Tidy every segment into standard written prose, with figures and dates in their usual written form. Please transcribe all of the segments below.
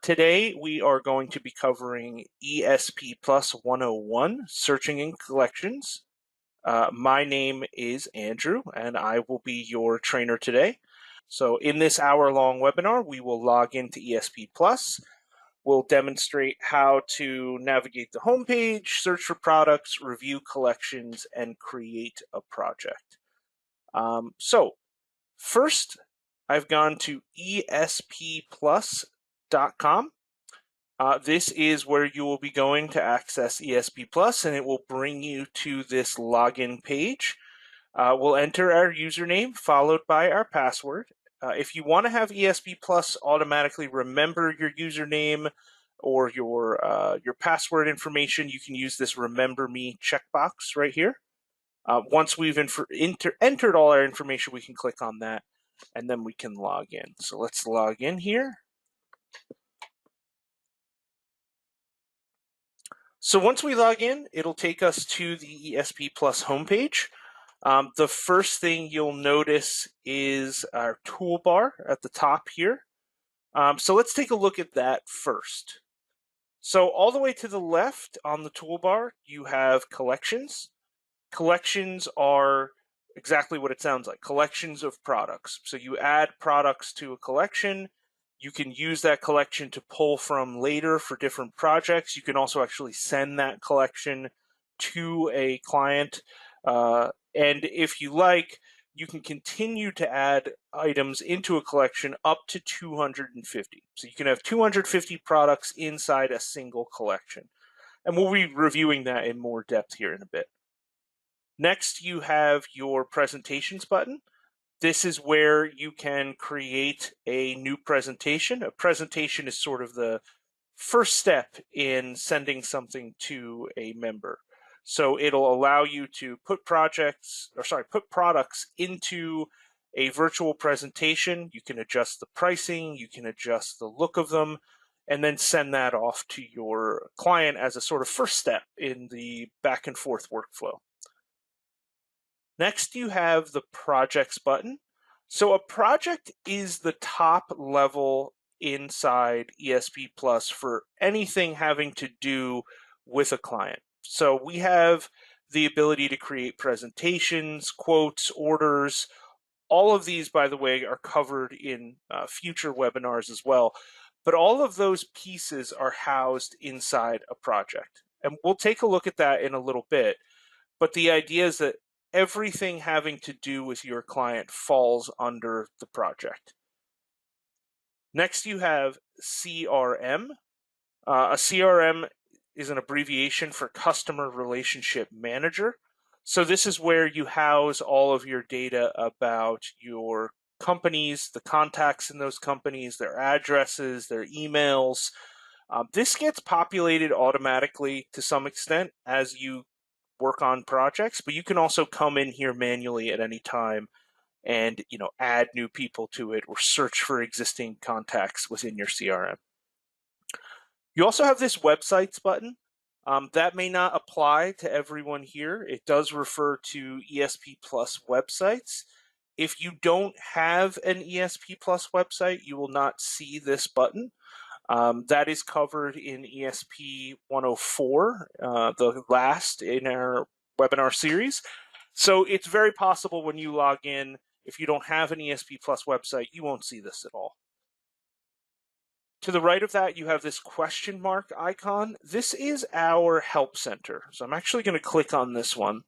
Today we are going to be covering ESP Plus 101, Searching in Collections. My name is Andrew, and I will be your trainer today. So in this hour-long webinar, we will log into ESP Plus. We'll demonstrate how to navigate the homepage, search for products, review collections, and create a project. So first, I've gone to espplus.com. This is where you will be going to access ESP Plus, and it will bring you to this login page. We'll enter our username followed by our password. If you want to have ESP Plus automatically remember your username or your password information, you can use this Remember Me checkbox right here. Once we've entered all our information, we can click on that, and then we can log in. So let's log in here. So once we log in, it'll take us to the ESP Plus homepage. The first thing you'll notice is our toolbar at the top here. So let's take a look at that first. So all the way to the left on the toolbar, you have collections. Collections are exactly what it sounds like, collections of products. So you add products to a collection. You can use that collection to pull from later for different projects. You can also actually send that collection to a client. And if you like, you can continue to add items into a collection up to 250. So you can have 250 products inside a single collection. And we'll be reviewing that in more depth here in a bit. Next, you have your presentations button. This is where you can create a new presentation. A presentation is sort of the first step in sending something to a member. So it'll allow you to put products into a virtual presentation. You can adjust the pricing, you can adjust the look of them, and then send that off to your client as a sort of first step in the back and forth workflow. Next, you have the projects button. So a project is the top level inside ESP Plus for anything having to do with a client. So we have the ability to create presentations, quotes, orders. All of these, by the way, are covered in future webinars as well. But all of those pieces are housed inside a project. And we'll take a look at that in a little bit. But the idea is that everything having to do with your client falls under the project. Next, you have CRM. A CRM is an abbreviation for Customer Relationship Manager. So this is where you house all of your data about your companies, the contacts in those companies, their addresses, their emails. This gets populated automatically to some extent as you work on projects, but you can also come in here manually at any time and add new people to it or search for existing contacts within your CRM. You also have this websites button. That may not apply to everyone here. It does refer to ESP Plus websites. If you don't have an ESP Plus website, you will not see this button. That is covered in ESP 104, the last in our webinar series. So it's very possible when you log in, if you don't have an ESP Plus website, you won't see this at all. To the right of that, you have this question mark icon. This is our help center. So I'm actually going to click on this one.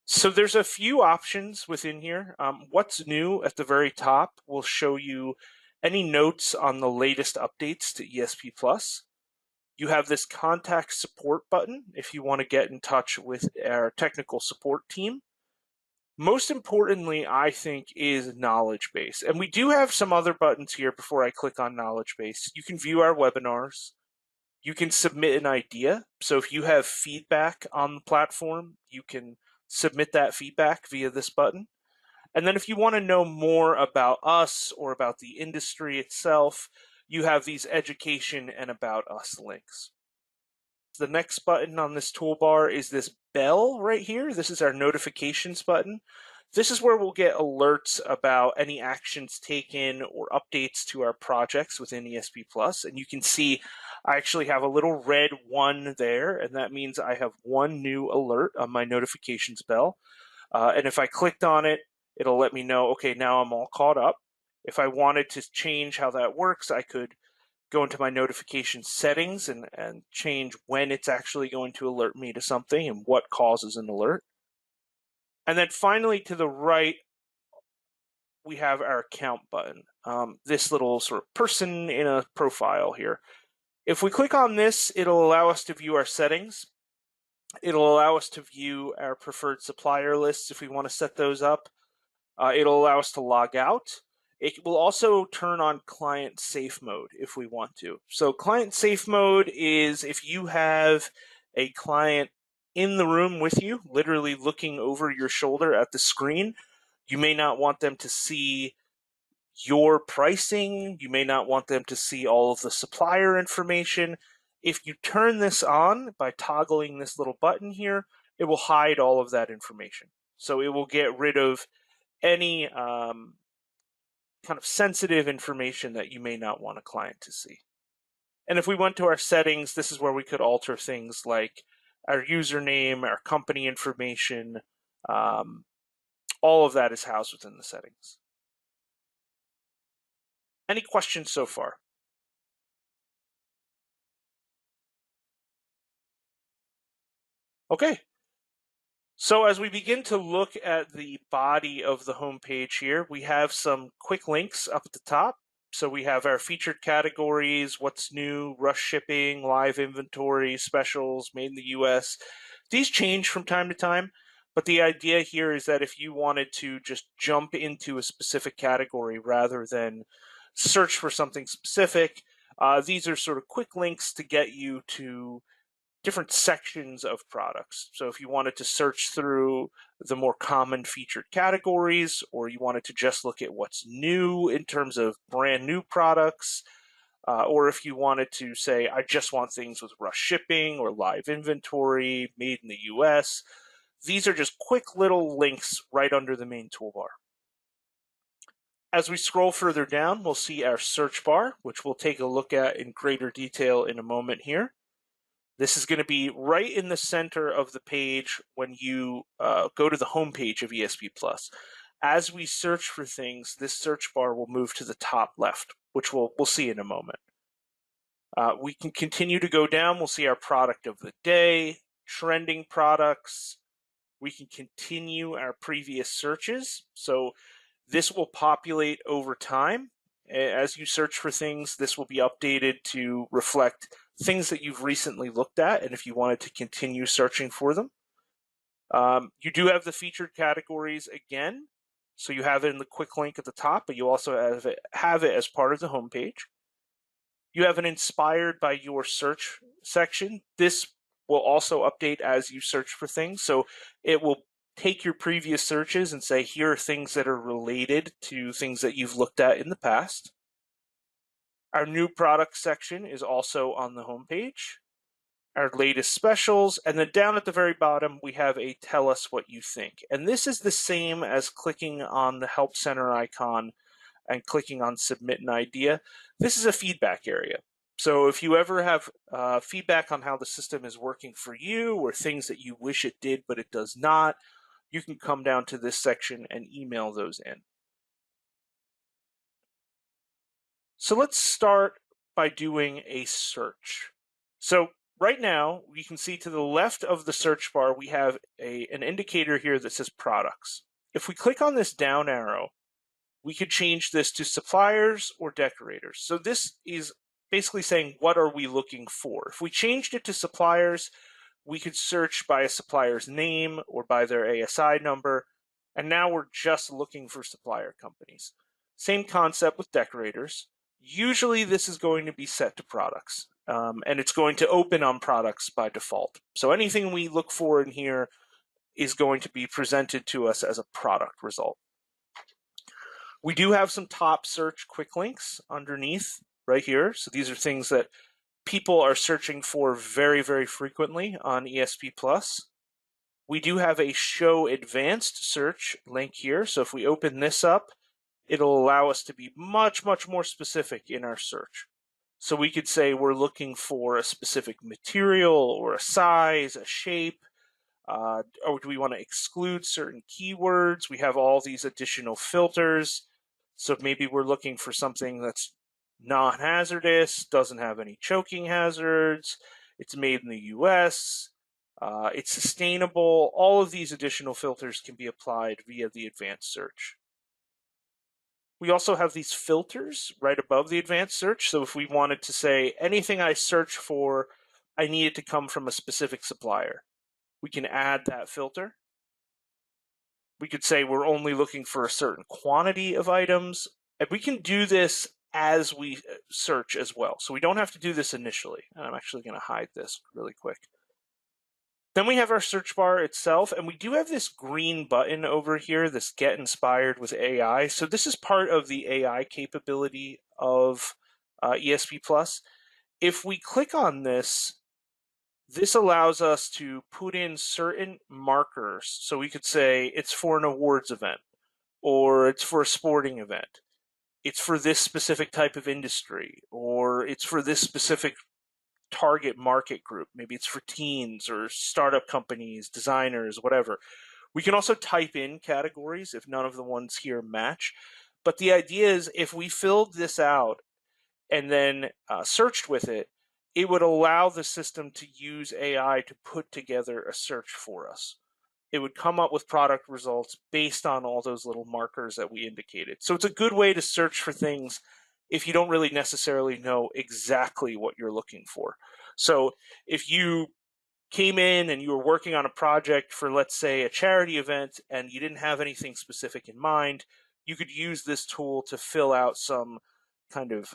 So there's a few options within here. What's new at the very top will show you any notes on the latest updates to ESP Plus. You have this contact support button if you want to get in touch with our technical support team. Most importantly, I think, is knowledge base. And we do have some other buttons here before I click on knowledge base. You can view our webinars. You can submit an idea. So if you have feedback on the platform, you can submit that feedback via this button. And then if you want to know more about us or about the industry itself, you have these education and about us links. The next button on this toolbar is this bell right here. This is our notifications button. This is where we'll get alerts about any actions taken or updates to our projects within ESP Plus. And you can see I actually have a little red 1 there, and that means I have one new alert on my notifications bell. And if I clicked on it, it'll let me know, okay, now I'm all caught up. If I wanted to change how that works, I could go into my notification settings and change when it's actually going to alert me to something and what causes an alert. And then finally, to the right, we have our account button, this little sort of person in a profile here. If we click on this, it'll allow us to view our settings. It'll allow us to view our preferred supplier lists if we want to set those up. It'll allow us to log out. It will also turn on client safe mode if we want to. So client safe mode is if you have a client in the room with you, literally looking over your shoulder at the screen, you may not want them to see your pricing. You may not want them to see all of the supplier information. If you turn this on by toggling this little button here, it will hide all of that information. So it will get rid of any kind of sensitive information that you may not want a client to see. And if we went to our settings, this is where we could alter things like our username, our company information. All of that is housed within the settings. Any questions so far? Okay. So as we begin to look at the body of the homepage here, we have some quick links up at the top. So we have our featured categories, what's new, rush shipping, live inventory, specials, made in the US. These change from time to time, but the idea here is that if you wanted to just jump into a specific category rather than search for something specific, these are sort of quick links to get you to different sections of products. So if you wanted to search through the more common featured categories, or you wanted to just look at what's new in terms of brand new products, or if you wanted to say, I just want things with rush shipping or live inventory, made in the US, these are just quick little links right under the main toolbar. As we scroll further down, we'll see our search bar, which we'll take a look at in greater detail in a moment here. This is going to be right in the center of the page when you go to the home page of ESP Plus. As we search for things, this search bar will move to the top left, which we'll see in a moment. We can continue to go down. We'll see our product of the day, trending products. We can continue our previous searches. So this will populate over time. As you search for things, this will be updated to reflect things that you've recently looked at, and if you wanted to continue searching for them. You do have the featured categories again, so you have it in the quick link at the top, but you also have it as part of the homepage. You have an inspired by your search section. This will also update as you search for things, so it will take your previous searches and say, here are things that are related to things that you've looked at in the past. Our new product section is also on the homepage. Our latest specials, and then down at the very bottom, we have a tell us what you think. And this is the same as clicking on the Help Center icon and clicking on Submit an Idea. This is a feedback area. So if you ever have feedback on how the system is working for you or things that you wish it did but it does not, you can come down to this section and email those in. So let's start by doing a search. So right now, you can see to the left of the search bar, we have an indicator here that says products. If we click on this down arrow, we could change this to suppliers or decorators. So this is basically saying, what are we looking for? If we changed it to suppliers, we could search by a supplier's name or by their ASI number, and now we're just looking for supplier companies. Same concept with decorators. Usually this is going to be set to products, and it's going to open on products by default. So anything we look for in here is going to be presented to us as a product result. We do have some top search quick links underneath right here. So these are things that people are searching for very, very frequently on ESP Plus. We do have a show advanced search link here. So if we open this up, it'll allow us to be much, much more specific in our search. So we could say we're looking for a specific material or a size, a shape, or do we want to exclude certain keywords? We have all these additional filters. So maybe we're looking for something that's non-hazardous, doesn't have any choking hazards, it's made in the US, it's sustainable. All of these additional filters can be applied via the advanced search. We also have these filters right above the advanced search. So if we wanted to say anything I search for, I need it to come from a specific supplier, we can add that filter. We could say we're only looking for a certain quantity of items, and we can do this as we search as well. So we don't have to do this initially. And I'm actually going to hide this really quick. Then we have our search bar itself, and we do have this green button over here, this Get Inspired with AI. So this is part of the AI capability of ESP+. If we click on this, this allows us to put in certain markers. So we could say it's for an awards event, or it's for a sporting event. It's for this specific type of industry, or it's for this specific target market group. Maybe it's for teens or startup companies, designers, whatever. We can also type in categories if none of the ones here match. But the idea is if we filled this out and then searched with it, it would allow the system to use AI to put together a search for us. It would come up with product results based on all those little markers that we indicated. So it's a good way to search for things if you don't really necessarily know exactly what you're looking for. So if you came in and you were working on a project for, let's say, a charity event and you didn't have anything specific in mind, you could use this tool to fill out some kind of,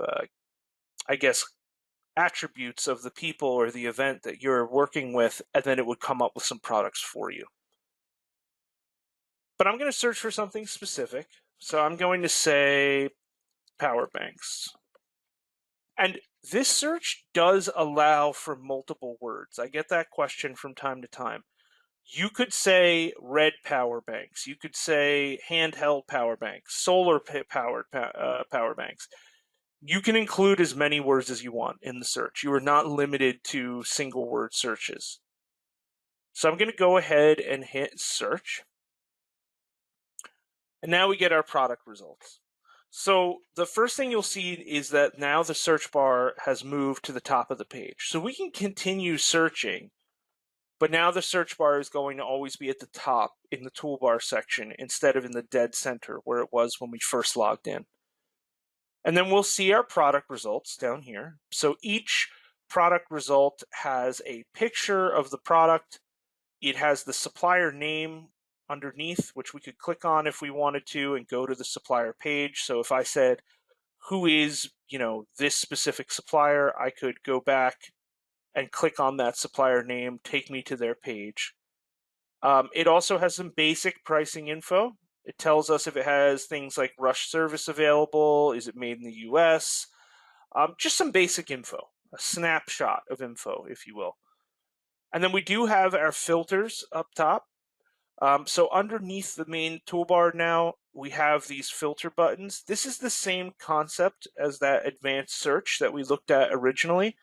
I guess, attributes of the people or the event that you're working with, and then it would come up with some products for you. But I'm going to search for something specific. So I'm going to say power banks. And this search does allow for multiple words. I get that question from time to time. You could say red power banks. You could say handheld power banks, solar powered power banks. You can include as many words as you want in the search. You are not limited to single word searches. So I'm going to go ahead and hit search. And now we get our product results. So the first thing you'll see is that now the search bar has moved to the top of the page. So we can continue searching, but now the search bar is going to always be at the top in the toolbar section instead of in the dead center where it was when we first logged in. And then we'll see our product results down here. So each product result has a picture of the product. It has the supplier name underneath, which we could click on if we wanted to and go to the supplier page. So if I said, who is, this specific supplier, I could go back and click on that supplier name, take me to their page. It also has some basic pricing info. It tells us if it has things like rush service available, is it made in the US, just some basic info, a snapshot of info, if you will. And then we do have our filters up top. So underneath the main toolbar now, we have these filter buttons. This is the same concept as that advanced search that we looked at originally,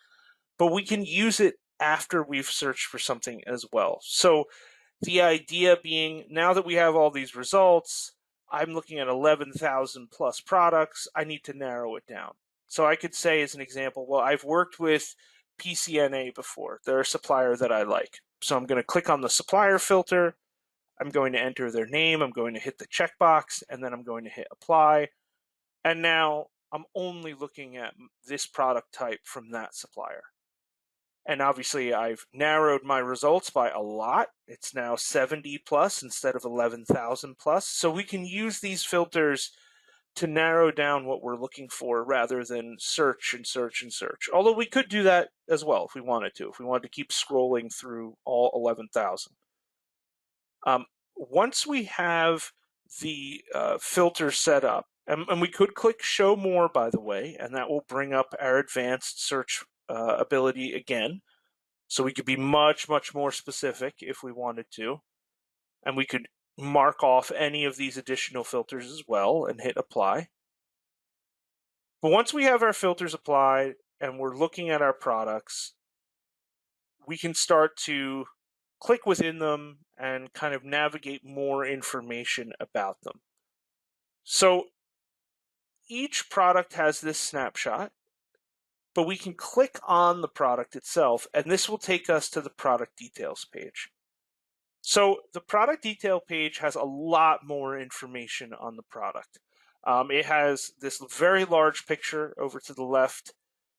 but we can use it after we've searched for something as well. So the idea being, now that we have all these results, I'm looking at 11,000 plus products, I need to narrow it down. So I could say as an example, well, I've worked with PCNA before. They're a supplier that I like. So I'm going to click on the supplier filter. I'm going to enter their name. I'm going to hit the checkbox, and then I'm going to hit apply. And now I'm only looking at this product type from that supplier. And obviously I've narrowed my results by a lot. It's now 70 plus instead of 11,000 plus. So we can use these filters to narrow down what we're looking for rather than search and search and search. Although we could do that as well if we wanted to keep scrolling through all 11,000. Once we have the filter set up, and we could click show more, by the way, and that will bring up our advanced search ability again. So we could be much, much more specific if we wanted to. and we could mark off any of these additional filters as well and hit apply. But once we have our filters applied and we're looking at our products, we can start to click within them and kind of navigate more information about them. So each product has this snapshot, but we can click on the product itself, and this will take us to the product details page. So the product detail page has a lot more information on the product. It has this very large picture over to the left.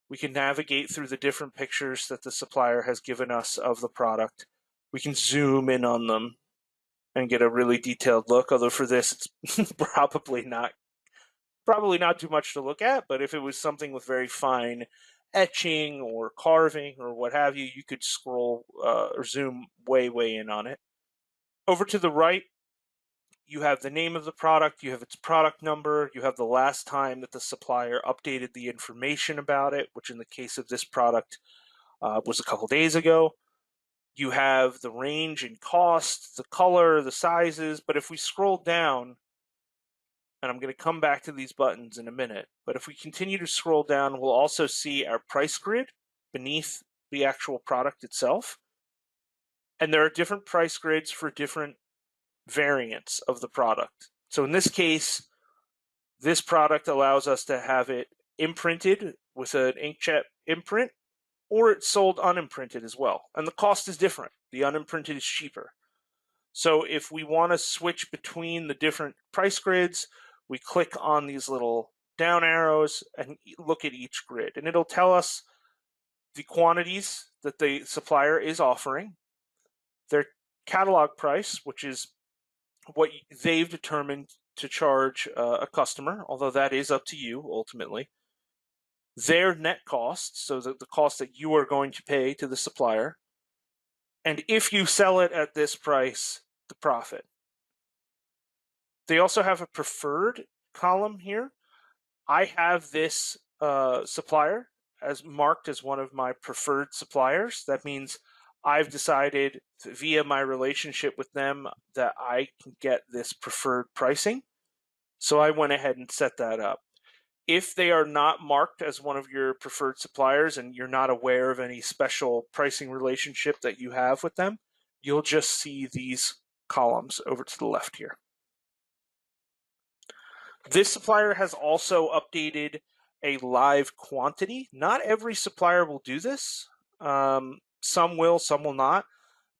We can navigate through the different pictures that the supplier has given us of the product. We can zoom in on them and get a really detailed look, although for this it's probably not too much to look at, but if it was something with very fine etching or carving or what have you, you could scroll or zoom way in on it. Over to the right, you have the name of the product, you have its product number, you have the last time that the supplier updated the information about it, which in the case of this product was a couple days ago. You have the range and cost, the color, the sizes, but if we scroll down, and I'm going to come back to these buttons in a minute, but if we continue to scroll down, we'll also see our price grid beneath the actual product itself. And there are different price grids for different variants of the product. So in this case, this product allows us to have it imprinted with an inkjet imprint, or it's sold unimprinted as well. And the cost is different. The unimprinted is cheaper. So if we want to switch between the different price grids, we click on these little down arrows and look at each grid. And it'll tell us the quantities that the supplier is offering, their catalog price, which is what they've determined to charge a customer, although that is up to you ultimately, their net cost, so the cost that you are going to pay to the supplier, and if you sell it at this price, the profit. They also have a preferred column here. I have this supplier as marked as one of my preferred suppliers. That means I've decided via my relationship with them that I can get this preferred pricing. So I went ahead and set that up. If they are not marked as one of your preferred suppliers and you're not aware of any special pricing relationship that you have with them, you'll just see these columns over to the left here. This supplier has also updated a live quantity. Not every supplier will do this. Some will, some will not.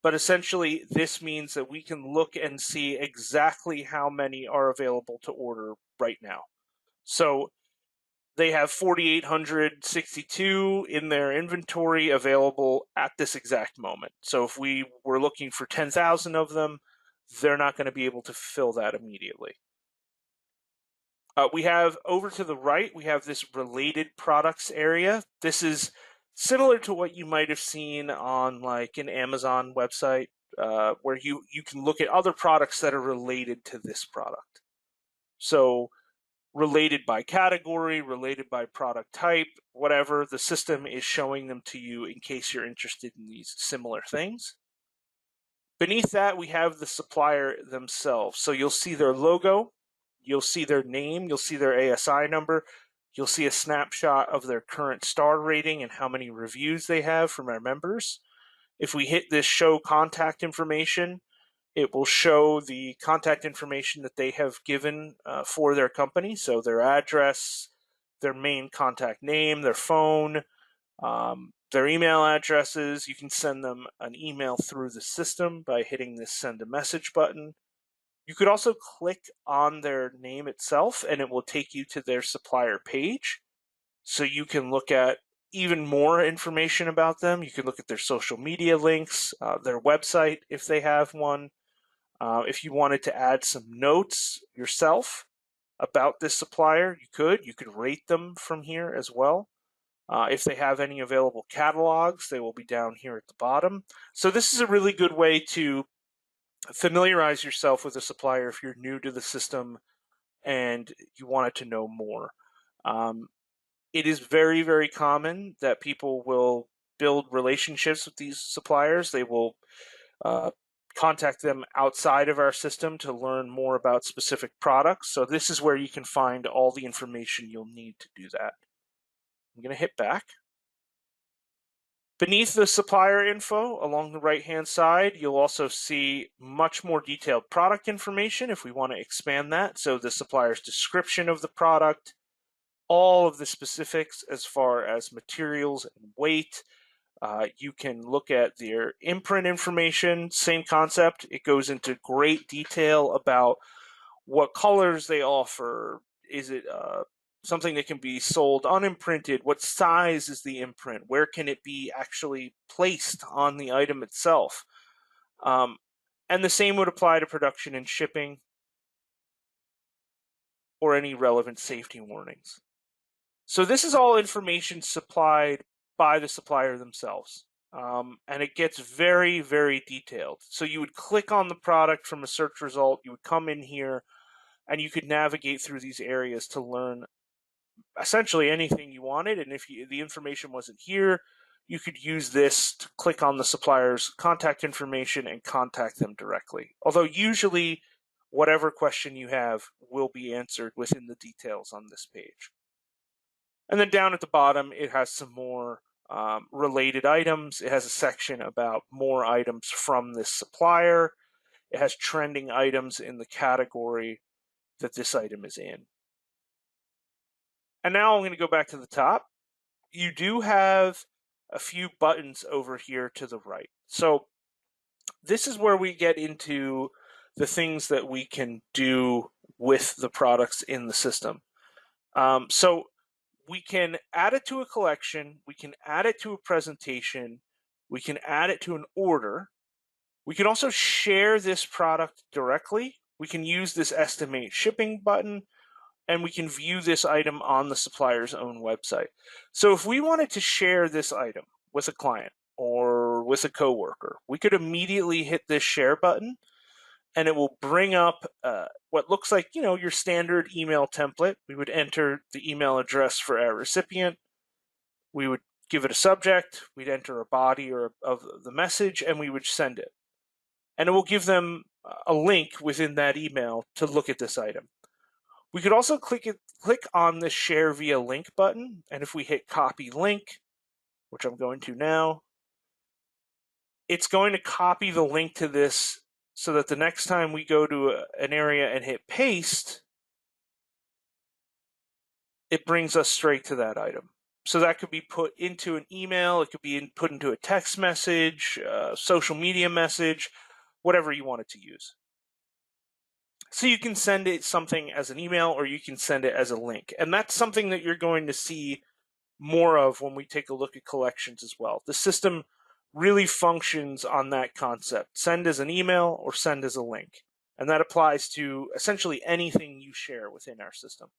But essentially, this means that we can look and see exactly how many are available to order right now. So they have 4,862 in their inventory available at this exact moment. So if we were looking for 10,000 of them, they're not going to be able to fill that immediately. We have over to the right, we have this related products area. This is similar to what you might have seen on like an Amazon website, where you can look at other products that are related to this product. So related by category, related by product type, whatever, the system is showing them to you in case you're interested in these similar things. Beneath that, we have the supplier themselves. So you'll see their logo, you'll see their name, you'll see their ASI number, you'll see a snapshot of their current star rating and how many reviews they have from our members. If we hit this show contact information, it will show the contact information that they have given for their company. So their address, their main contact name, their phone, their email addresses. You can send them an email through the system by hitting this send a message button. You could also click on their name itself and it will take you to their supplier page. So you can look at even more information about them. You can look at their social media links, their website if they have one. If you wanted to add some notes yourself about this supplier, you could. You could rate them from here as well. If they have any available catalogs, they will be down here at the bottom. So this is a really good way to familiarize yourself with a supplier if you're new to the system and you wanted to know more. It is very, very common that people will build relationships with these suppliers. They will contact them outside of our system to learn more about specific products. So this is where you can find all the information you'll need to do that. I'm going to hit back. Beneath the supplier info along the right-hand side, you'll also see much more detailed product information if we want to expand that. So the supplier's description of the product, all of the specifics as far as materials and weight. You can look at their imprint information, same concept. It goes into great detail about what colors they offer. Is it something that can be sold unimprinted? What size is the imprint? Where can it be actually placed on the item itself? And the same would apply to production and shipping or any relevant safety warnings. So this is all information supplied by the supplier themselves. And it gets very, very detailed. So you would click on the product from a search result, you would come in here, and you could navigate through these areas to learn essentially anything you wanted. And if the information wasn't here, you could use this to click on the supplier's contact information and contact them directly. Although usually whatever question you have will be answered within the details on this page. And then down at the bottom, it has some more related items. It has a section about more items from this supplier. It has trending items in the category that this item is in. And now I'm going to go back to the top. You do have a few buttons over here to the right. So this is where we get into the things that we can do with the products in the system. So we can add it to a collection, we can add it to a presentation, we can add it to an order. We can also share this product directly. We can use this estimate shipping button, and we can view this item on the supplier's own website. So if we wanted to share this item with a client or with a coworker, we could immediately hit this share button, and it will bring up what looks like, your standard email template. We would enter the email address for our recipient. We would give it a subject. We'd enter a body of the message, and we would send it. And it will give them a link within that email to look at this item. We could also click on the share via link button, and if we hit copy link, which I'm going to now, it's going to copy the link to this so that the next time we go to an area and hit paste, it brings us straight to that item. So that could be put into an email, it could be put into a text message, social media message, whatever you want it to use. So you can send it something as an email, or you can send it as a link. And that's something that you're going to see more of when we take a look at collections as well. The system really functions on that concept. Send as an email or send as a link. And that applies to essentially anything you share within our system.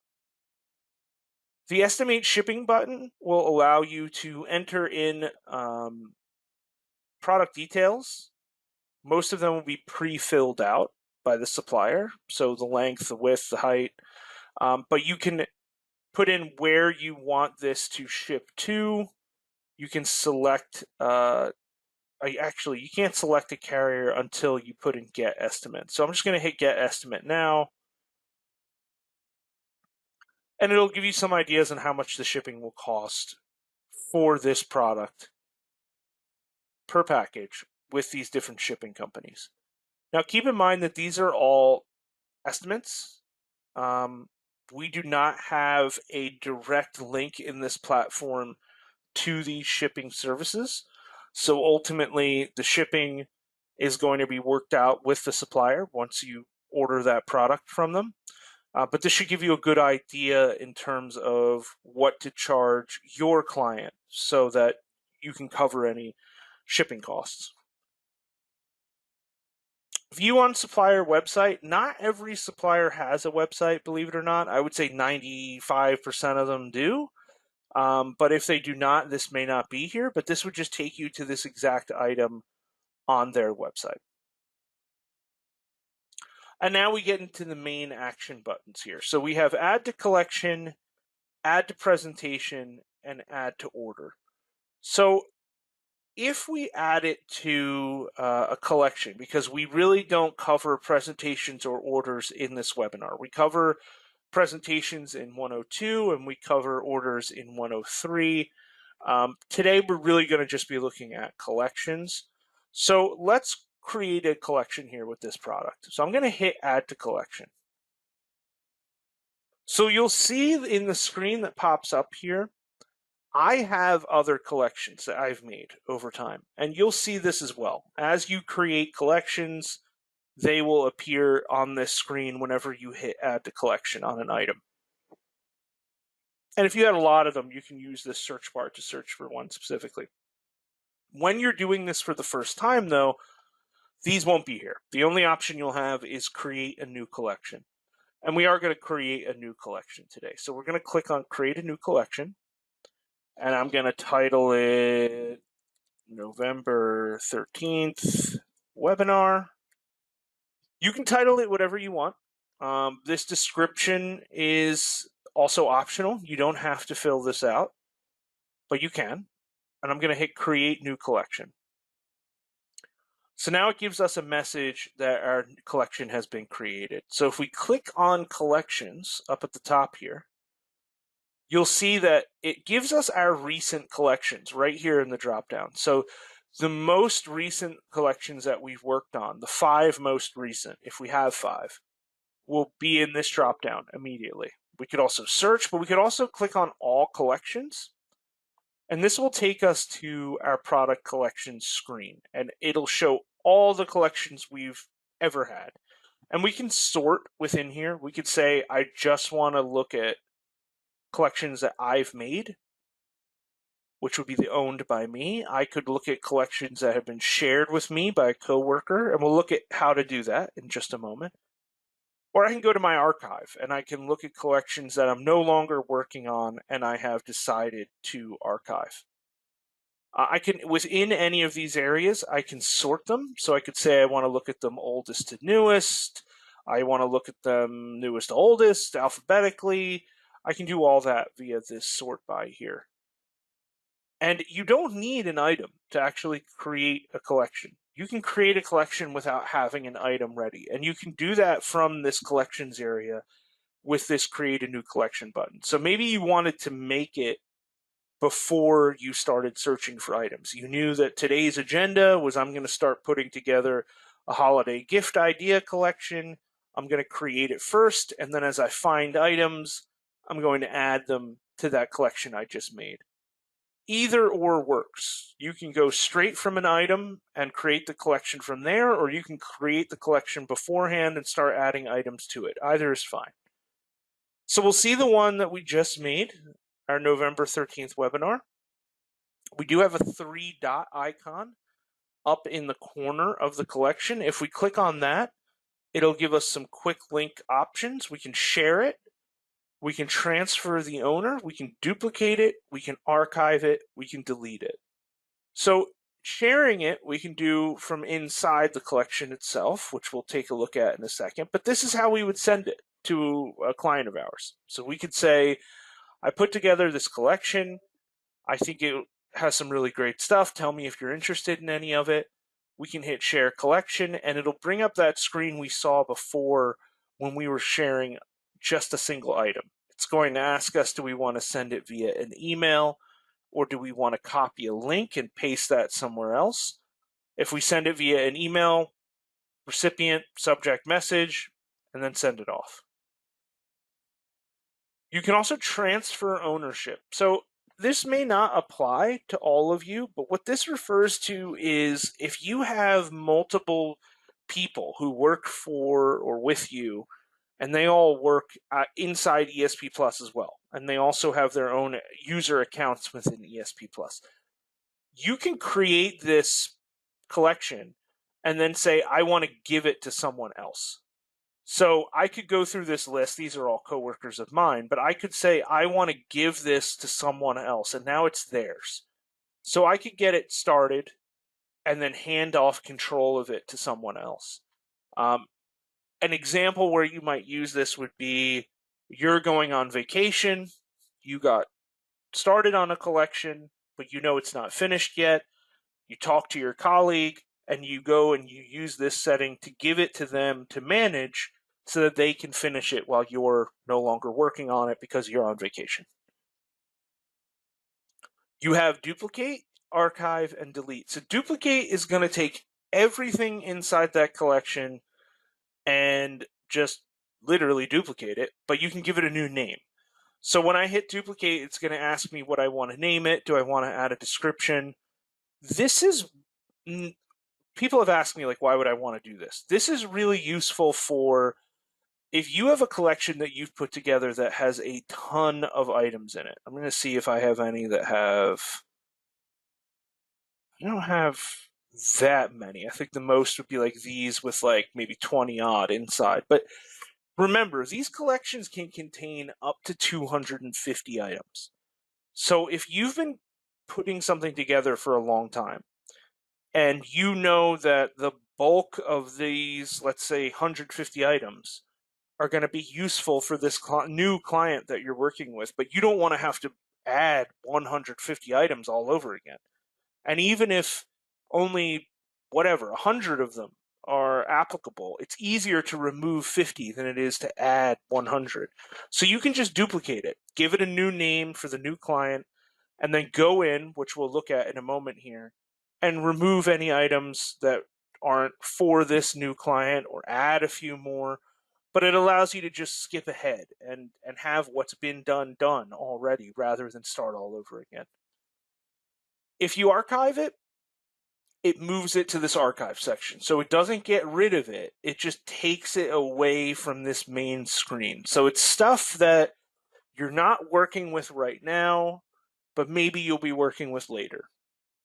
The estimate shipping button will allow you to enter in product details. Most of them will be pre-filled out by the supplier, so the length, the width, the height. But you can put in where you want this to ship to. You can select, actually, you can't select a carrier until you put in get estimate. So I'm just going to hit get estimate now. And it'll give you some ideas on how much the shipping will cost for this product per package with these different shipping companies. Now, keep in mind that these are all estimates. We do not have a direct link in this platform to these shipping services. So ultimately, the shipping is going to be worked out with the supplier once you order that product from them. But this should give you a good idea in terms of what to charge your client so that you can cover any shipping costs. View on supplier website. Not every supplier has a website, believe it or not. I would say 95% of them do. But if they do not, this may not be here, but this would just take you to this exact item on their website. And now we get into the main action buttons here. So we have add to collection, add to presentation, and add to order. So if we add it to a collection, because we really don't cover presentations or orders in this webinar. We cover presentations in 102 and we cover orders in 103. Today, we're really going to just be looking at collections. So let's create a collection here with this product. So I'm going to hit add to collection. So you'll see in the screen that pops up here, I have other collections that I've made over time, and you'll see this as well. As you create collections, they will appear on this screen whenever you hit add to collection on an item. And if you had a lot of them, you can use this search bar to search for one specifically. When you're doing this for the first time, though, these won't be here. The only option you'll have is create a new collection. And we are going to create a new collection today. So we're going to click on create a new collection. And I'm going to title it November 13th webinar. You can title it whatever you want. This description is also optional. You don't have to fill this out, but you can. And I'm going to hit create new collection. So now it gives us a message that our collection has been created. So if we click on collections up at the top here, you'll see that it gives us our recent collections right here in the dropdown. So the most recent collections that we've worked on, the 5 most recent, if we have 5, will be in this dropdown immediately. We could also search, but we could also click on all collections. And this will take us to our product collections screen, and it'll show all the collections we've ever had. And we can sort within here. We could say, I just want to look at collections that I've made, which would be the owned by me. I could look at collections that have been shared with me by a coworker, and we'll look at how to do that in just a moment. Or I can go to my archive and I can look at collections that I'm no longer working on and I have decided to archive. I can, within any of these areas, I can sort them. So I could say I want to look at them oldest to newest. I want to look at them newest to oldest, alphabetically. I can do all that via this sort by here. And you don't need an item to actually create a collection. You can create a collection without having an item ready. And you can do that from this collections area with this create a new collection button. So maybe you wanted to make it before you started searching for items. You knew that today's agenda was I'm going to start putting together a holiday gift idea collection. I'm going to create it first, and then as I find items, I'm going to add them to that collection I just made. Either or works. You can go straight from an item and create the collection from there, or you can create the collection beforehand and start adding items to it. Either is fine. So we'll see the one that we just made, our November 13th webinar. We do have a 3-dot icon up in the corner of the collection. If we click on that, it'll give us some quick link options. We can share it. We can transfer the owner, we can duplicate it, we can archive it, we can delete it. So sharing it, we can do from inside the collection itself, which we'll take a look at in a second, but this is how we would send it to a client of ours. So we could say, I put together this collection, I think it has some really great stuff, tell me if you're interested in any of it. We can hit share collection, and it'll bring up that screen we saw before when we were sharing just a single item. It's going to ask us, do we want to send it via an email, or do we want to copy a link and paste that somewhere else? If we send it via an email, recipient, subject message, and then send it off. You can also transfer ownership. So this may not apply to all of you, but what this refers to is if you have multiple people who work for or with you, and they all work inside ESP Plus as well. And they also have their own user accounts within ESP Plus. You can create this collection and then say, I want to give it to someone else. So I could go through this list. These are all coworkers of mine, but I could say, I want to give this to someone else, and now it's theirs. So I could get it started and then hand off control of it to someone else. An example where you might use this would be you're going on vacation, you got started on a collection, but you know it's not finished yet. You talk to your colleague and you go and you use this setting to give it to them to manage so that they can finish it while you're no longer working on it because you're on vacation. You have duplicate, archive, and delete. So duplicate is going to take everything inside that collection and just literally duplicate it, but you can give it a new name. So when I hit duplicate, it's going to ask me what I want to name it. Do I want to add a description? This is, people have asked me, like, why would I want to do this? This is really useful for if you have a collection that you've put together that has a ton of items in it. I'm going to see if I have any that have, I don't have that many. I think the most would be like these with like maybe 20 odd inside. But remember, these collections can contain up to 250 items. So if you've been putting something together for a long time and you know that the bulk of these, let's say 150 items, are going to be useful for this new client that you're working with, but you don't want to have to add 150 items all over again. And even if only, whatever, 100 of them are applicable, it's easier to remove 50 than it is to add 100. So you can just duplicate it, give it a new name for the new client, and then go in, which we'll look at in a moment here, and remove any items that aren't for this new client or add a few more. But it allows you to just skip ahead and have what's been done already rather than start all over again. If you archive it, it moves it to this archive section. So it doesn't get rid of it. It just takes it away from this main screen. So it's stuff that you're not working with right now, but maybe you'll be working with later.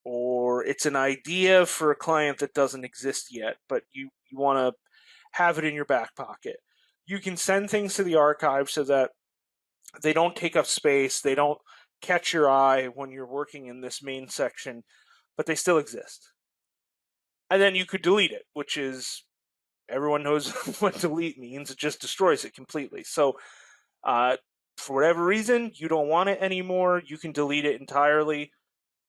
Or it's an idea for a client that doesn't exist yet, but you want to have it in your back pocket. You can send things to the archive so that they don't take up space, they don't catch your eye when you're working in this main section, but they still exist. And then you could delete it, which is, everyone knows what delete means. It just destroys it completely. So for whatever reason, you don't want it anymore, you can delete it entirely.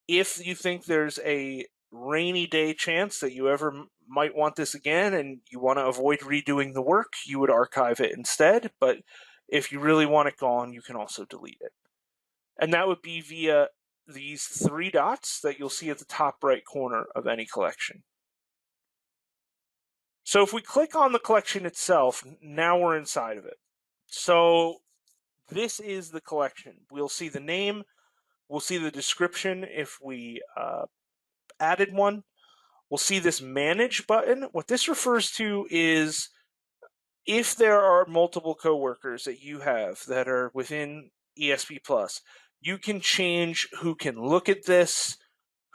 If you think there's a rainy day chance that you ever might want this again and you want to avoid redoing the work, you would archive it instead. But if you really want it gone, you can also delete it. And that would be via these three dots that you'll see at the top right corner of any collection. So if we click on the collection itself, now we're inside of it. So this is the collection. We'll see the name, we'll see the description if we added one. We'll see this manage button. What this refers to is if there are multiple coworkers that you have that are within ESP Plus, you can change who can look at this,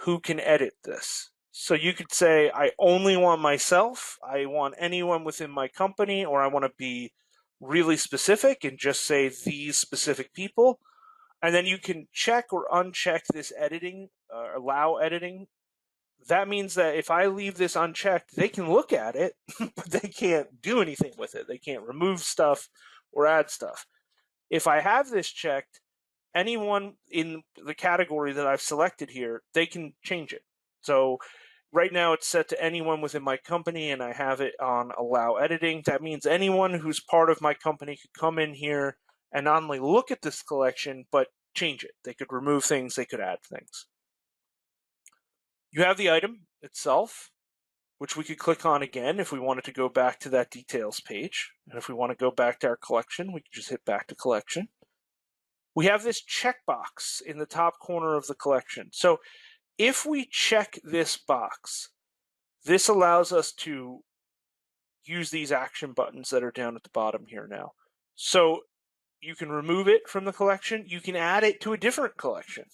who can edit this. So you could say, I only want myself, I want anyone within my company, or I want to be really specific and just say these specific people. And then you can check or uncheck this editing, allow editing. That means that if I leave this unchecked, they can look at it, but they can't do anything with it. They can't remove stuff or add stuff. If I have this checked, anyone in the category that I've selected here, they can change it. So right now it's set to anyone within my company and I have it on allow editing. That means anyone who's part of my company could come in here and not only look at this collection, but change it. They could remove things, they could add things. You have the item itself, which we could click on again if we wanted to go back to that details page. And if we want to go back to our collection, we can just hit back to collection. We have this checkbox in the top corner of the collection. So if we check this box, this allows us to use these action buttons that are down at the bottom here now. So you can remove it from the collection. You can add it to a different collection.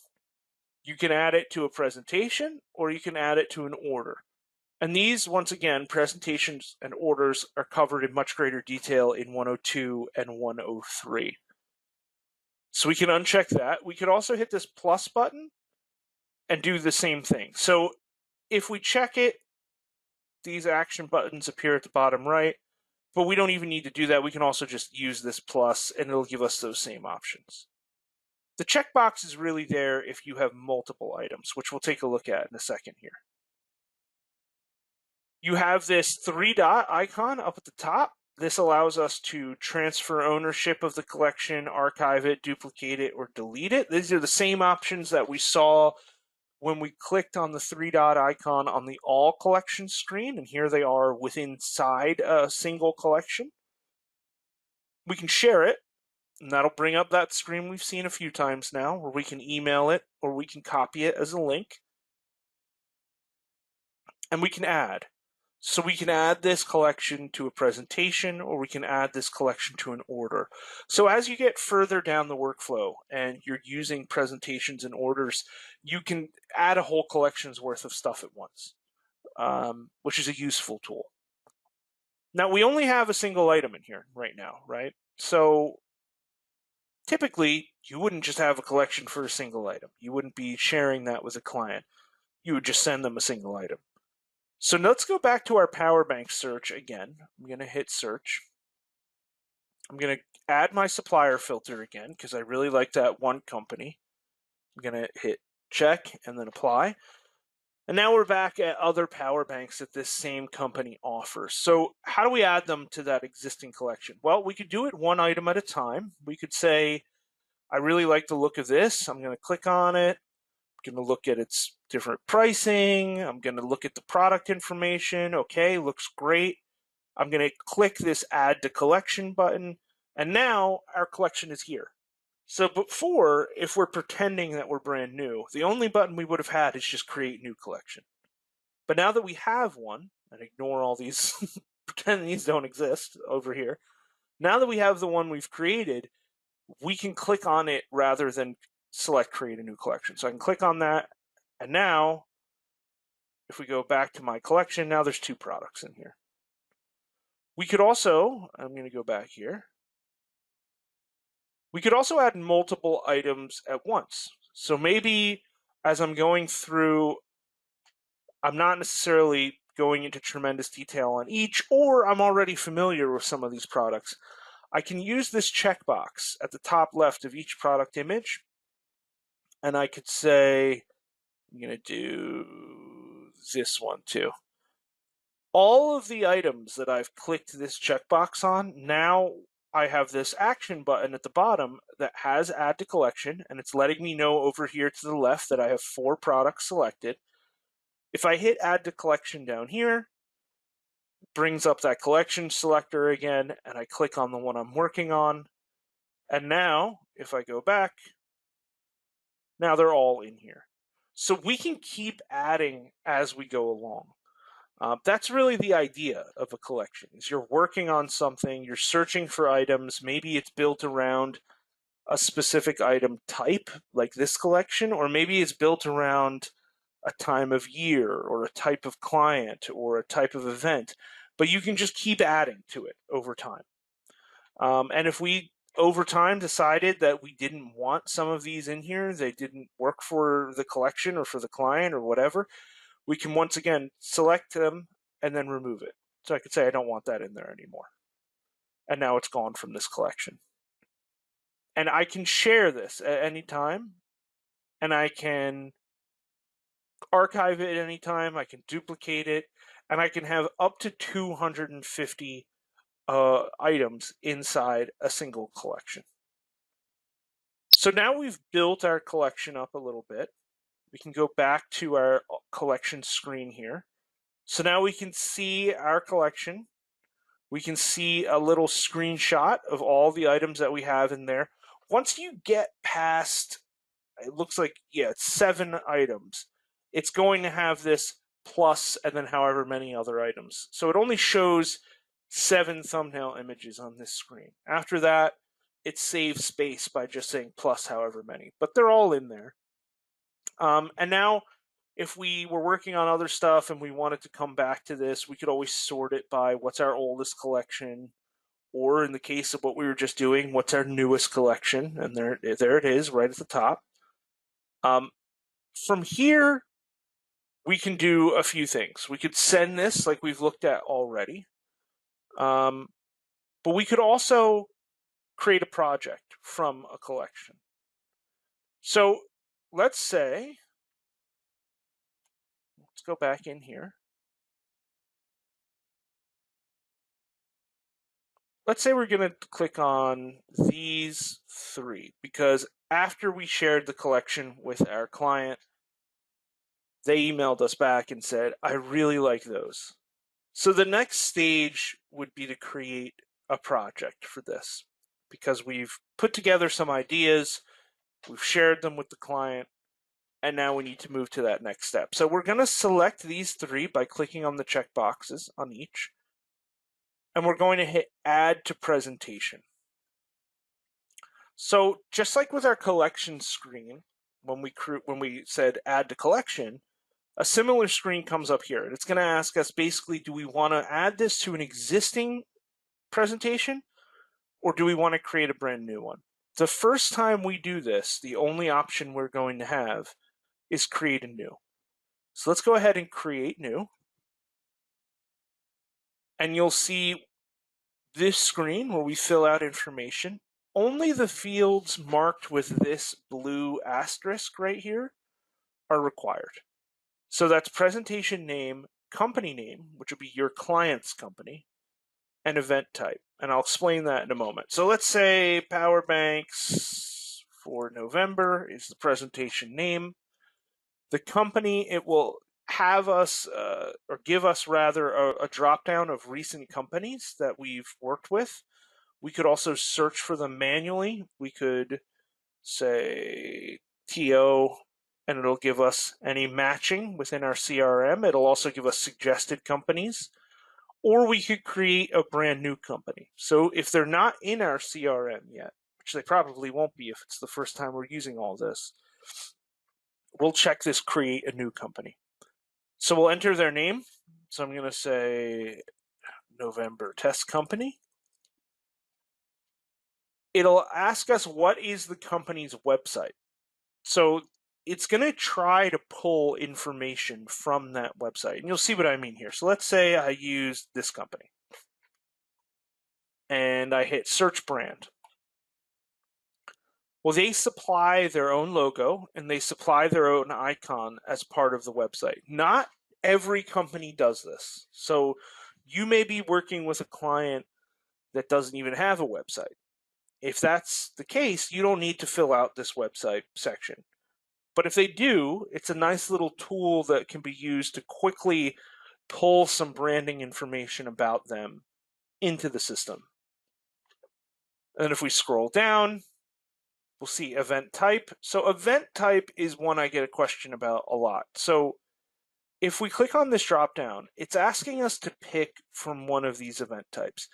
You can add it to a presentation, or you can add it to an order. And these, once again, presentations and orders are covered in much greater detail in 102 and 103. So we can uncheck that. We could also hit this plus button and do the same thing. So if we check it, these action buttons appear at the bottom right, but we don't even need to do that. We can also just use this plus and it'll give us those same options. The checkbox is really there if you have multiple items, which we'll take a look at in a second here. You have this 3-dot icon up at the top. This allows us to transfer ownership of the collection, archive it, duplicate it, or delete it. These are the same options that we saw when we clicked on the 3-dot icon on the all collection screen, and here they are within inside a single collection. We can share it, and that'll bring up that screen we've seen a few times now, where we can email it or we can copy it as a link. And we can add. So we can add this collection to a presentation, or we can add this collection to an order. So as you get further down the workflow and you're using presentations and orders, you can add a whole collection's worth of stuff at once, which is a useful tool. Now, we only have a single item in here right now, right? So typically, you wouldn't just have a collection for a single item. You wouldn't be sharing that with a client. You would just send them a single item. So let's go back to our power bank search again. I'm going to hit search. I'm going to add my supplier filter again because I really like that one company. I'm going to hit check and then apply. And now we're back at other power banks that this same company offers. So how do we add them to that existing collection? Well, we could do it one item at a time. We could say, I really like the look of this. I'm going to click on it. I'm going to look at its different pricing. I'm going to look at the product information. Okay, looks great. I'm going to click this add to collection button. And now our collection is here. So before, if we're pretending that we're brand new, the only button we would have had is just create new collection. But now that we have one, and ignore all these, pretend these don't exist over here. Now that we have the one we've created, we can click on it rather than select create a new collection. So I can click on that, and now if we go back to my collection, now there's 2 products in here. We could also, I'm going to go back here, we could also add multiple items at once. So maybe as I'm going through, I'm not necessarily going into tremendous detail on each, or I'm already familiar with some of these products. I can use this checkbox at the top left of each product image, and I could say, I'm going to do this one too. All of the items that I've clicked this checkbox on, now I have this action button at the bottom that has add to collection, and it's letting me know over here to the left that I have 4 products selected. If I hit add to collection down here, it brings up that collection selector again, and I click on the one I'm working on. And now, if I go back, now they're all in here. So we can keep adding as we go along. That's really the idea of a collection. Is you're working on something, you're searching for items, maybe it's built around a specific item type, like this collection, or maybe it's built around a time of year, or a type of client, or a type of event. But you can just keep adding to it over time. And if we, over time, decided that we didn't want some of these in here, they didn't work for the collection or for the client or whatever, we can once again select them and then remove it. So I could say I don't want that in there anymore. And now it's gone from this collection. And I can share this at any time, and I can archive it at any time, I can duplicate it, and I can have up to 250 items inside a single collection. So now we've built our collection up a little bit. We can go back to our collection screen here. So now we can see our collection. We can see a little screenshot of all the items that we have in there. Once you get past, it looks like, yeah, it's 7 items, it's going to have this plus and then however many other items. So it only shows 7 thumbnail images on this screen. After that, it saves space by just saying plus however many, but they're all in there. And now, if we were working on other stuff and we wanted to come back to this, we could always sort it by what's our oldest collection, or in the case of what we were just doing, what's our newest collection, and there it is right at the top. From here, we can do a few things. We could send this like we've looked at already, but we could also create a project from a collection. So let's say, let's go back in here. let's say we're going to click on these three, because after we shared the collection with our client, they emailed us back and said, I really like those. So the next stage would be to create a project for this, because we've put together some ideas, we've shared them with the client, and now we need to move to that next step. So we're going to select these three by clicking on the check boxes on each, and we're going to hit Add to Presentation. So just like with our collection screen, when we said Add to Collection, a similar screen comes up here, and it's going to ask us basically, do we want to add this to an existing presentation, or do we want to create a brand new one? The first time we do this, the only option we're going to have is create a new. So let's go ahead and create new. And you'll see this screen where we fill out information. Only the fields marked with this blue asterisk right here are required. So that's presentation name, company name, which would be your client's company, and event type. And I'll explain that in a moment. So let's say Power Banks for November is the presentation name. The company, it will have us, or give us rather, a drop down of recent companies that we've worked with. We could also search for them manually. We could say TO, and it'll give us any matching within our CRM. It'll also give us suggested companies. Or we could create a brand new company. So if they're not in our CRM yet, which they probably won't be if it's the first time we're using all this, we'll check this create a new company. So we'll enter their name. So I'm going to say November Test Company. It'll ask us what is the company's website. So it's going to try to pull information from that website. And you'll see what I mean here. So let's say I use this company and I hit search brand. Well, they supply their own logo and they supply their own icon as part of the website. Not every company does this. So you may be working with a client that doesn't even have a website. If that's the case, you don't need to fill out this website section. But if they do, it's a nice little tool that can be used to quickly pull some branding information about them into the system. And if we scroll down, we'll see event type. So event type is one I get a question about a lot. So if we click on this drop down, it's asking us to pick from one of these event types.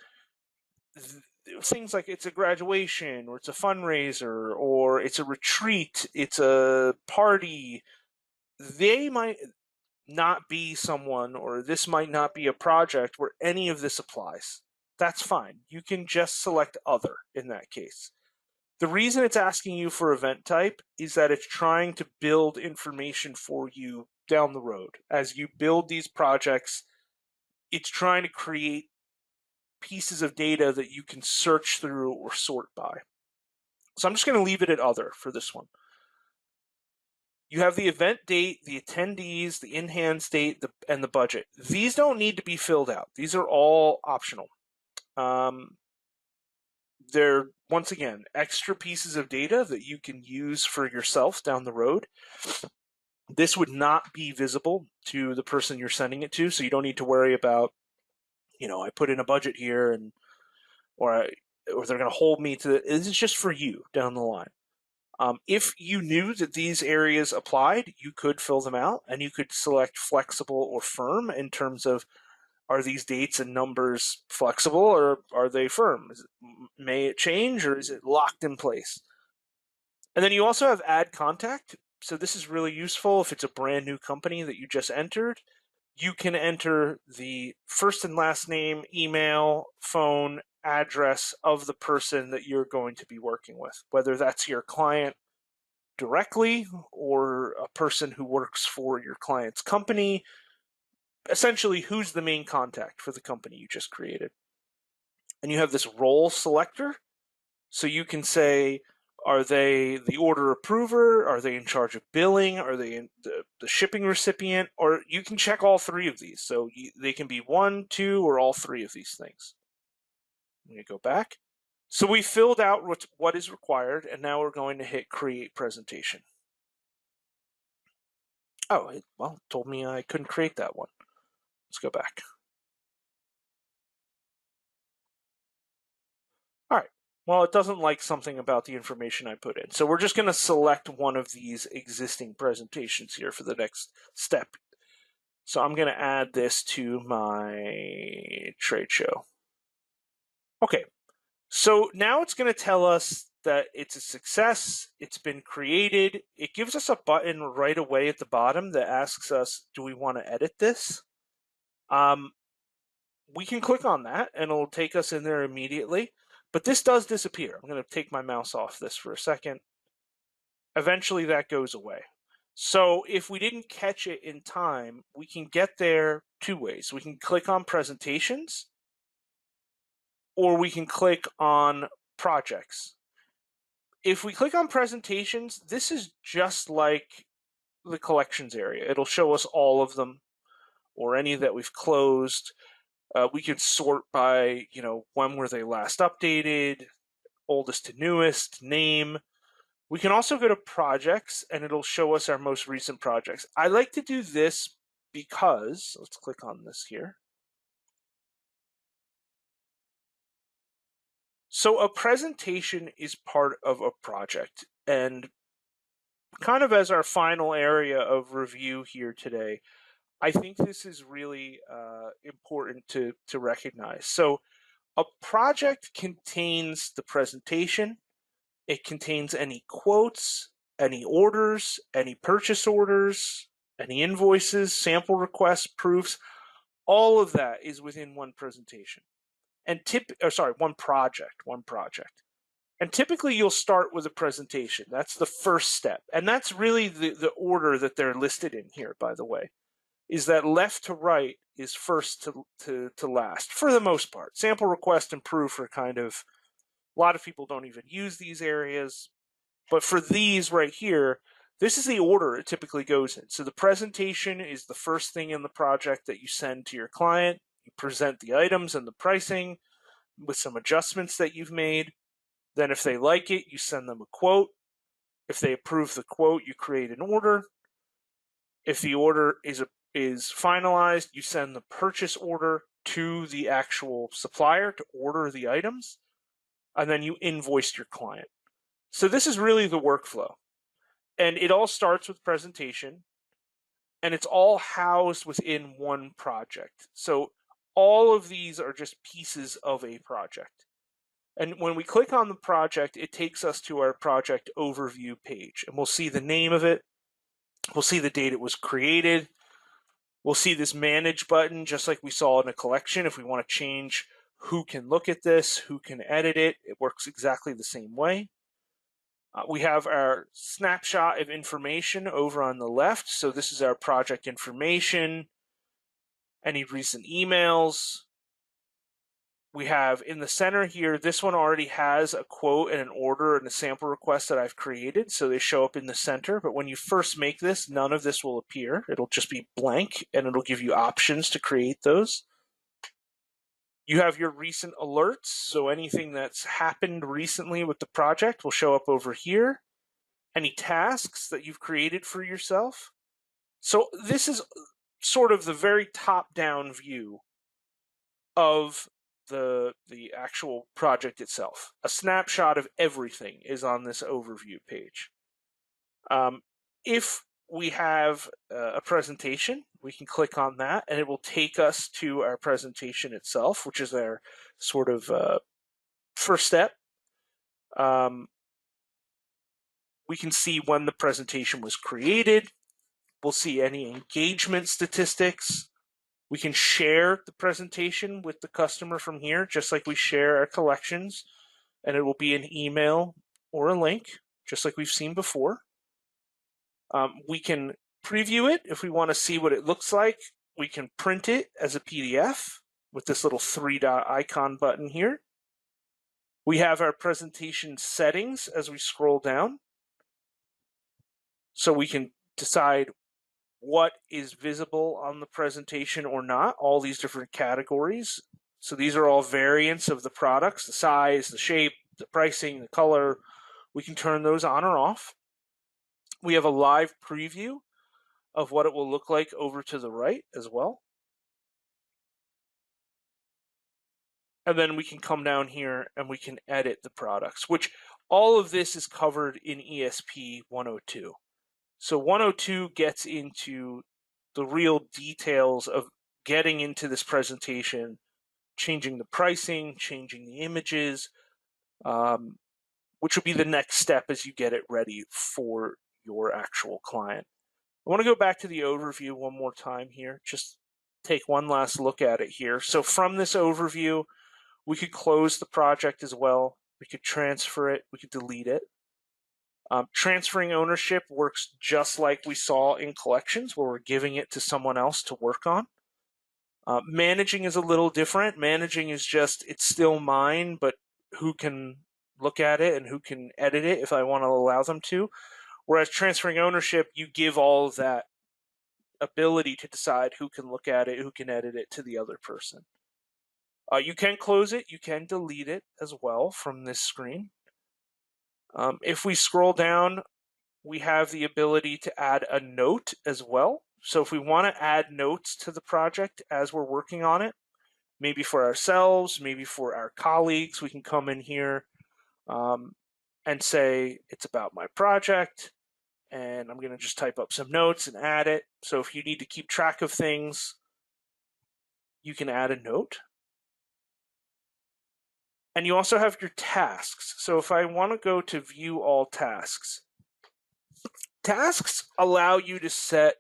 Things like it's a graduation, or it's a fundraiser, or it's a retreat, it's a party. They might not be someone, or this might not be a project where any of this applies. That's fine. You can just select other in that case. The reason it's asking you for event type is that it's trying to build information for you down the road. As you build these projects, it's trying to create pieces of data that you can search through or sort by. So I'm just going to leave it at other for this one. You have the event date, the attendees, the in-hand date, and the budget. These don't need to be filled out. These are all optional. They're, once again, extra pieces of data that you can use for yourself down the road. This would not be visible to the person you're sending it to, so you don't need to worry about, I put in a budget here, and or they're going to hold me to it. This is just for you down the line. If you knew that these areas applied, you could fill them out, and you could select flexible or firm in terms of, are these dates and numbers flexible, or are they firm? May it change, or is it locked in place? And then you also have add contact. So this is really useful if it's a brand new company that you just entered. You can enter the first and last name, email, phone, address of the person that you're going to be working with, whether that's your client directly or a person who works for your client's company. Essentially, who's the main contact for the company you just created. And you have this role selector. So you can say, are they the order approver? Are they in charge of billing? Are they in the shipping recipient? Or you can check all three of these. So they can be one, two, or all three of these things. Let me go back. So we filled out what is required, and now we're going to hit create presentation. Oh, it told me I couldn't create that one. Let's go back. All right. Well, it doesn't like something about the information I put in. So we're just going to select one of these existing presentations here for the next step. So I'm going to add this to my trade show. Okay. So now it's going to tell us that it's a success. It's been created. It gives us a button right away at the bottom that asks us, do we want to edit this? We can click on that and it'll take us in there immediately. But this does disappear. I'm going to take my mouse off this for a second. Eventually that goes away. So if we didn't catch it in time, we can get there two ways. We can click on presentations, or we can click on projects. If we click on presentations, this is just like the collections area. It'll show us all of them or any that we've closed. We can sort by, when were they last updated, oldest to newest, name. We can also go to projects and it'll show us our most recent projects. I like to do this because, let's click on this here. So a presentation is part of a project, and kind of as our final area of review here today, I think this is really important to recognize. So a project contains the presentation, it contains any quotes, any orders, any purchase orders, any invoices, sample requests, proofs. All of that is within one presentation. And one project. And typically you'll start with a presentation. That's the first step. And that's really the order that they're listed in here, by the way, is that left to right is first to last, for the most part. Sample request and proof are kind of, a lot of people don't even use these areas. But for these right here, this is the order it typically goes in. So the presentation is the first thing in the project that you send to your client. You present the items and the pricing with some adjustments that you've made. Then if they like it, you send them a quote. If they approve the quote, you create an order. If the order is finalized, you send the purchase order to the actual supplier to order the items, and then you invoice your client. So this is really the workflow. And it all starts with presentation, and it's all housed within one project. So all of these are just pieces of a project. And when we click on the project, it takes us to our project overview page, and we'll see the name of it. We'll see the date it was created. We'll see this manage button, just like we saw in a collection. If we want to change who can look at this, who can edit it, it works exactly the same way. We have our snapshot of information over on the left. So this is our project information, any recent emails. We have in the center here, this one already has a quote and an order and a sample request that I've created. So they show up in the center. But when you first make this, none of this will appear. It'll just be blank, and it'll give you options to create those. You have your recent alerts. So anything that's happened recently with the project will show up over here. Any tasks that you've created for yourself. So this is sort of the very top-down view of the actual project itself. A snapshot of everything is on this overview page. If we have a presentation, we can click on that, and it will take us to our presentation itself, which is our sort of first step. We can see when the presentation was created. We'll see any engagement statistics. We can share the presentation with the customer from here, just like we share our collections, and it will be an email or a link, just like we've seen before. We can preview it if we want to see what it looks like. We can print it as a PDF with this little 3-dot icon button here. We have our presentation settings as we scroll down. So we can decide what is visible on the presentation or not, all these different categories. So these are all variants of the products, the size, the shape, the pricing, the color. We can turn those on or off. We have a live preview of what it will look like over to the right as well. And then we can come down here and we can edit the products, which all of this is covered in ESP 102. So 102 gets into the real details of getting into this presentation, changing the pricing, changing the images, which will be the next step as you get it ready for your actual client. I want to go back to the overview one more time here, just take one last look at it here. So from this overview, we could close the project as well. We could transfer it. We could delete it. Transferring ownership works just like we saw in collections, where we're giving it to someone else to work on. Managing is a little different. Managing is just, it's still mine, but who can look at it and who can edit it if I want to allow them to. Whereas transferring ownership, you give all of that ability to decide who can look at it, who can edit it to the other person. You can close it, you can delete it as well from this screen. If we scroll down, we have the ability to add a note as well. So if we want to add notes to the project as we're working on it, maybe for ourselves, maybe for our colleagues, we can come in here and say it's about my project, and I'm going to just type up some notes and add it. So if you need to keep track of things, you can add a note. And you also have your tasks. So if I want to go to view all tasks, tasks allow you to set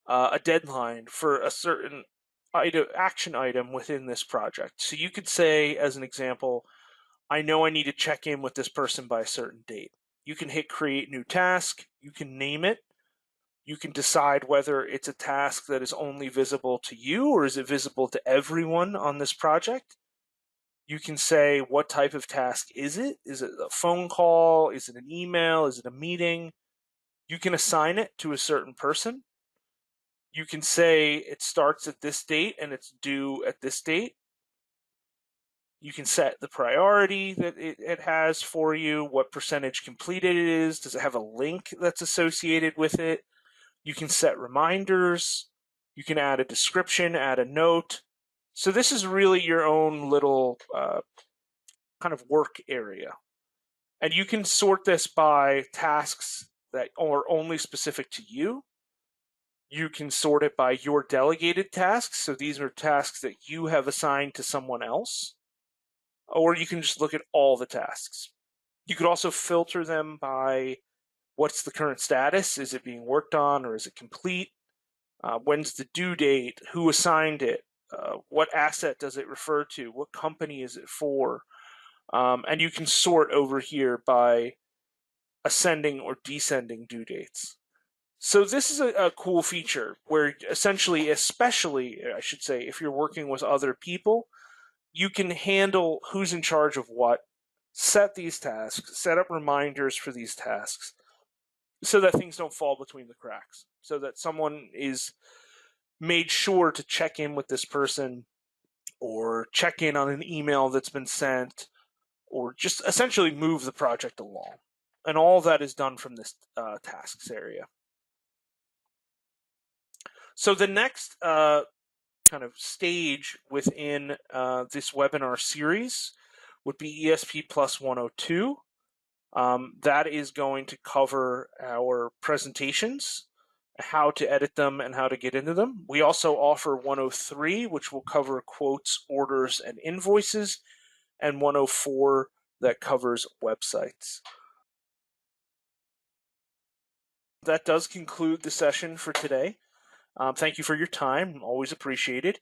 a deadline for a certain action item within this project. So you could say, as an example, I know I need to check in with this person by a certain date. You can hit create new task, you can name it, you can decide whether it's a task that is only visible to you or is it visible to everyone on this project. You can say what type of task is it? Is it a phone call? Is it an email? Is it a meeting? You can assign it to a certain person. You can say it starts at this date and it's due at this date. You can set the priority that it has for you, what percentage completed it is. Does it have a link that's associated with it? You can set reminders. You can add a description, add a note. So this is really your own little kind of work area. And you can sort this by tasks that are only specific to you. You can sort it by your delegated tasks. So these are tasks that you have assigned to someone else. Or you can just look at all the tasks. You could also filter them by what's the current status? Is it being worked on or is it complete? When's the due date? Who assigned it? What asset does it refer to? What company is it for? And you can sort over here by ascending or descending due dates. So this is a cool feature where essentially, especially, I should say, if you're working with other people, you can handle who's in charge of what, set these tasks, set up reminders for these tasks so that things don't fall between the cracks, so that someone is made sure to check in with this person or check in on an email that's been sent or just essentially move the project along. And all of that is done from this tasks area. So the next kind of stage within this webinar series would be ESP Plus 102. That is going to cover our presentations, how to edit them and how to get into them. We also offer 103, which will cover quotes, orders, and invoices, and 104 that covers websites. That does conclude the session for today. Thank you for your time, always appreciated.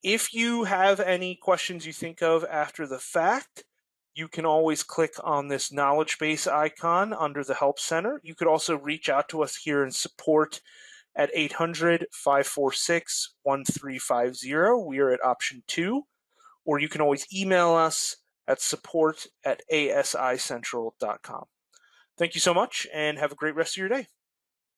If you have any questions you think of after the fact, you can always click on this knowledge base icon under the Help Center. You could also reach out to us here in support at 800-546-1350. We are at option 2. Or you can always email us at support@asicentral.com. Thank you so much and have a great rest of your day.